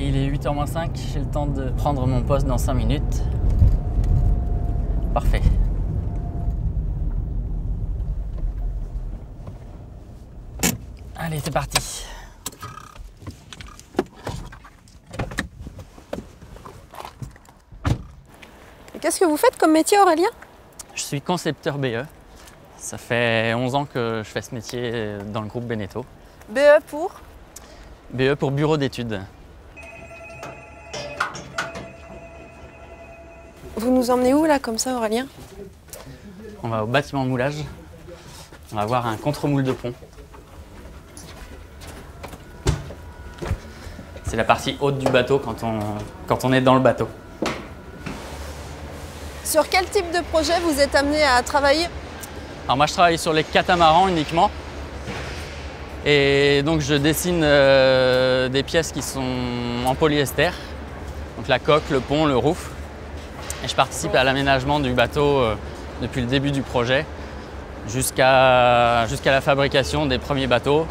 Il est 8h moins 5, j'ai le temps de prendre mon poste dans 5 minutes. Parfait. Allez, c'est parti. Qu'est-ce que vous faites comme métier, Aurélien? Je suis concepteur BE. Ça fait 11 ans que je fais ce métier dans le groupe Beneteau. BE pour? BE pour bureau d'études. Vous nous emmenez où là, comme ça, Aurélien? On va au bâtiment de moulage. On va voir un contre-moule de pont. C'est la partie haute du bateau quand on est dans le bateau. Sur quel type de projet vous êtes amené à travailler? Alors moi je travaille sur les catamarans uniquement. Et donc je dessine des pièces qui sont en polyester. Donc la coque, le pont, le roof. Et je participe à l'aménagement du bateau depuis le début du projet jusqu'à la fabrication des premiers bateaux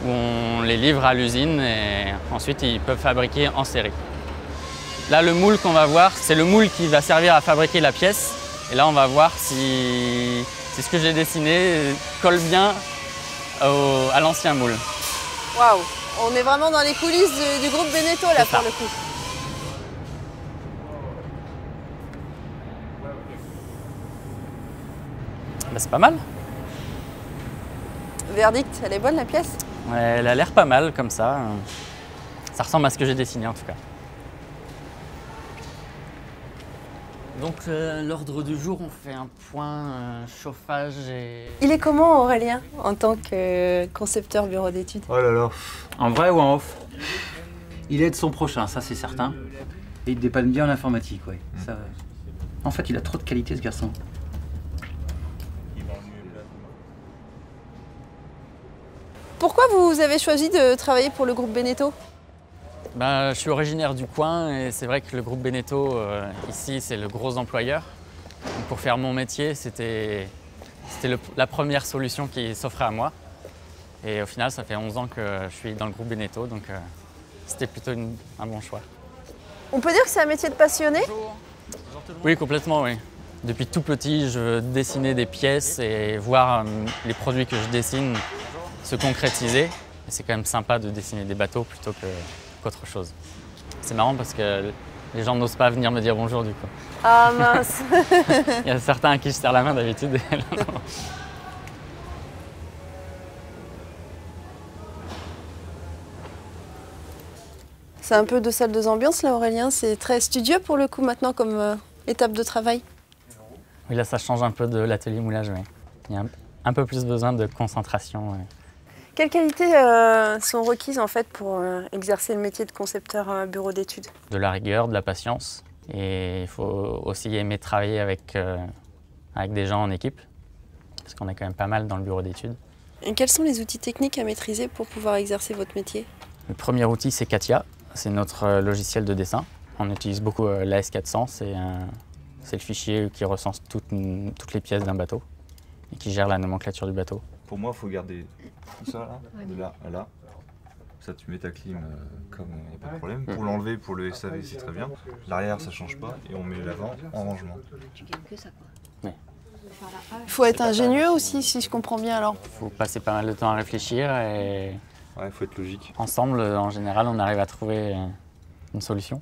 où on les livre à l'usine et ensuite ils peuvent fabriquer en série. Là, le moule qu'on va voir, c'est le moule qui va servir à fabriquer la pièce. Et là, on va voir si ce que j'ai dessiné colle bien à l'ancien moule. Waouh! On est vraiment dans les coulisses du groupe Beneteau là pour le coup. Bah, c'est pas mal. Verdict, elle est bonne la pièce? Ouais, elle a l'air pas mal comme ça. Ça ressemble à ce que j'ai dessiné en tout cas. Donc l'ordre du jour, on fait un point chauffage et... Il est comment Aurélien en tant que concepteur bureau d'études? Oh là là. En vrai ou en off? Il aide son prochain, ça c'est certain. Et il dépanne bien en informatique, ouais. Ça... En fait, il a trop de qualité ce garçon. Pourquoi vous avez choisi de travailler pour le groupe Beneteau? Ben, je suis originaire du coin et c'est vrai que le groupe Beneteau, ici, c'est le gros employeur. Donc pour faire mon métier, c'était la première solution qui s'offrait à moi. Et au final, ça fait 11 ans que je suis dans le groupe Beneteau, donc c'était plutôt un bon choix. On peut dire que c'est un métier de passionné? Oui, complètement, oui. Depuis tout petit, je veux dessiner des pièces et voir les produits que je dessine se concrétiser. Et c'est quand même sympa de dessiner des bateaux plutôt qu'autre chose. C'est marrant parce que les gens n'osent pas venir me dire bonjour du coup. Ah mince. Il y a certains à qui je serre la main d'habitude. C'est un peu deux salles, deux ambiances là Aurélien, c'est très studieux pour le coup maintenant comme étape de travail. Oui, là ça change un peu de l'atelier moulage, oui. Il y a un peu plus besoin de concentration. Oui. Quelles qualités sont requises en fait pour exercer le métier de concepteur bureau d'études? De la rigueur, de la patience et il faut aussi aimer travailler avec des gens en équipe parce qu'on est quand même pas mal dans le bureau d'études. Et quels sont les outils techniques à maîtriser pour pouvoir exercer votre métier? Le premier outil c'est CATIA, c'est notre logiciel de dessin. On utilise beaucoup l'AS400, c'est le fichier qui recense toutes les pièces d'un bateau et qui gère la nomenclature du bateau. Pour moi, il faut garder tout ça là, de là à là. Ça, tu mets ta clim comme il n'y a pas de problème. Pour l'enlever, pour le SAV, c'est très bien. L'arrière, ça change pas et on met l'avant en rangement. Tu gagnes que ça, quoi. Oui. Il faut être ingénieux aussi, si je comprends bien alors. Il faut passer pas mal de temps à réfléchir et Ouais, il faut être logique. ensemble, en général, on arrive à trouver une solution.